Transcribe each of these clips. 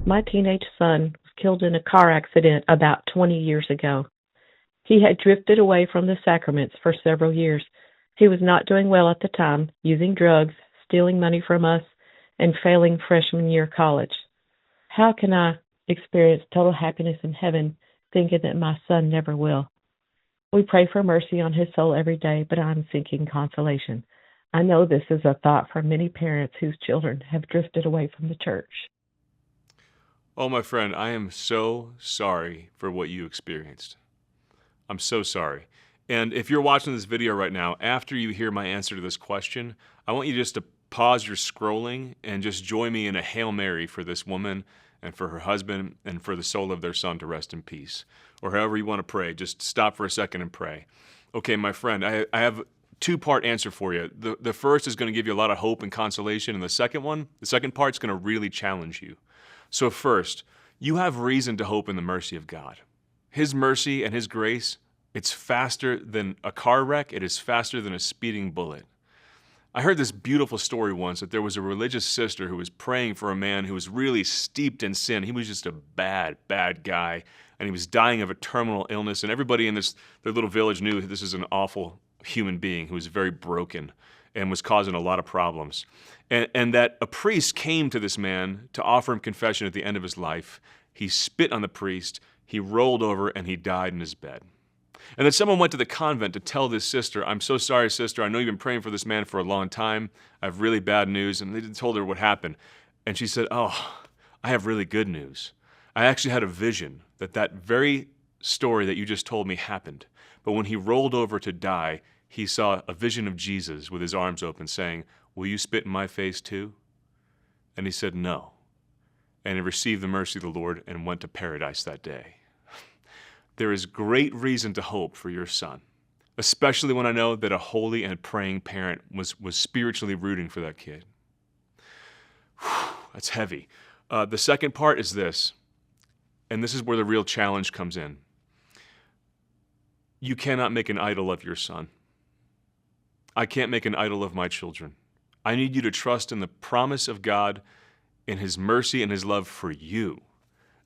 My teenage son was killed in a car accident about 20 years ago. He had drifted away from the sacraments for several years. He was not doing well at the time, using drugs, stealing money from us, and failing freshman year college. How can I experience total happiness in heaven thinking that my son never will? We pray for mercy on his soul every day, but I'm seeking consolation. I know this is a thought for many parents whose children have drifted away from the church. Oh, my friend, I am so sorry for what you experienced. I'm so sorry. And if you're watching this video right now, after you hear my answer to this question, I want you just to pause your scrolling and just join me in a Hail Mary for this woman and for her husband and for the soul of their son to rest in peace. Or however you want to pray, just stop for a second and pray. Okay, my friend, I have a two-part answer for you. The first is going to give you a lot of hope and consolation, and the second part is going to really challenge you. So first, you have reason to hope in the mercy of God. His mercy and His grace, it's faster than a car wreck. It is faster than a speeding bullet. I heard this beautiful story once that there was a religious sister who was praying for a man who was really steeped in sin. He was just a bad, bad guy, and he was dying of a terminal illness, and everybody in their little village knew this is an awful human being who was very broken and was causing a lot of problems. And that a priest came to this man to offer him confession at the end of his life. He spit on the priest, he rolled over, and he died in his bed. And then someone went to the convent to tell this sister, I'm so sorry, sister, I know you've been praying for this man for a long time. I have really bad news. And they told her what happened. And she said, oh, I have really good news. I actually had a vision that very story that you just told me happened. But when he rolled over to die, he saw a vision of Jesus with his arms open saying, will you spit in my face too? And he said, no. And he received the mercy of the Lord and went to paradise that day. There is great reason to hope for your son, especially when I know that a holy and praying parent was spiritually rooting for that kid. Whew, that's heavy. The second part is this, and this is where the real challenge comes in. You cannot make an idol of your son. I can't make an idol of my children. I need you to trust in the promise of God, in His mercy and His love for you,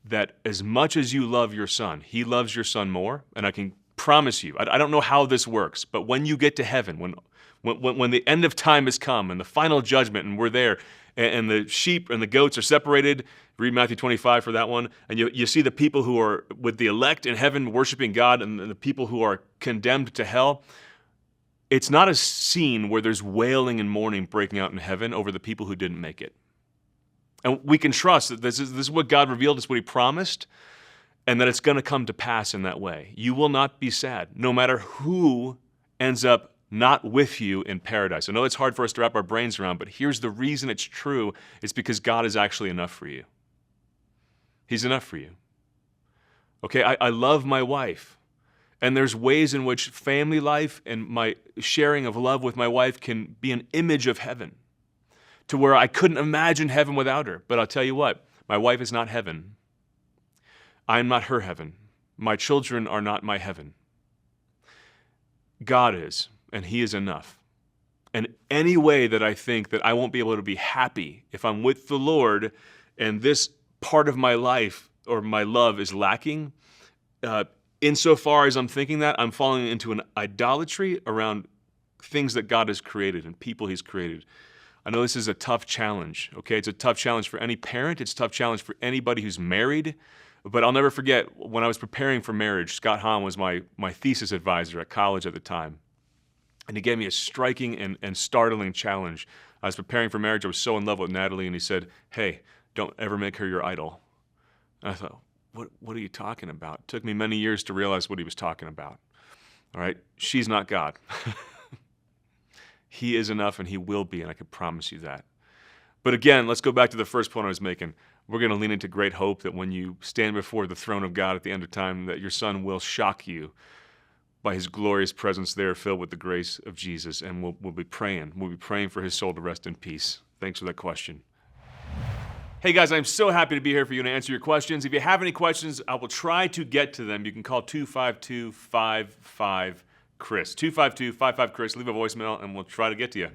that as much as you love your son, He loves your son more. And I can promise you, I don't know how this works, but when you get to heaven, when the end of time has come and the final judgment and we're there and the sheep and the goats are separated, read Matthew 25 for that one, and you see the people who are with the elect in heaven worshiping God and the people who are condemned to hell. It's not a scene where there's wailing and mourning breaking out in heaven over the people who didn't make it. And we can trust that this is what God revealed, it's what He promised, and that it's going to come to pass in that way. You will not be sad, no matter who ends up not with you in paradise. I know it's hard for us to wrap our brains around, but here's the reason it's true. It's because God is actually enough for you. He's enough for you. Okay, I love my wife. And there's ways in which family life and my sharing of love with my wife can be an image of heaven, to where I couldn't imagine heaven without her. But I'll tell you what, my wife is not heaven. I'm not her heaven. My children are not my heaven. God is, and He is enough. And any way that I think that I won't be able to be happy if I'm with the Lord and this part of my life or my love is lacking, insofar as I'm thinking that, I'm falling into an idolatry around things that God has created and people He's created. I know this is a tough challenge, okay? It's a tough challenge for any parent. It's a tough challenge for anybody who's married. But I'll never forget, when I was preparing for marriage, Scott Hahn was my thesis advisor at college at the time. And he gave me a striking and startling challenge. I was preparing for marriage. I was so in love with Natalie, and he said, hey, don't ever make her your idol. And I thought, what are you talking about? It took me many years to realize what he was talking about. All right? She's not God. He is enough, and He will be, and I can promise you that. But again, let's go back to the first point I was making. We're going to lean into great hope that when you stand before the throne of God at the end of time, that your son will shock you by His glorious presence there, filled with the grace of Jesus, and we'll be praying. We'll be praying for his soul to rest in peace. Thanks for that question. Hey guys, I'm so happy to be here for you and answer your questions. If you have any questions, I will try to get to them. You can call 252-55-CHRIS. 252-55-CHRIS. Leave a voicemail, and we'll try to get to you.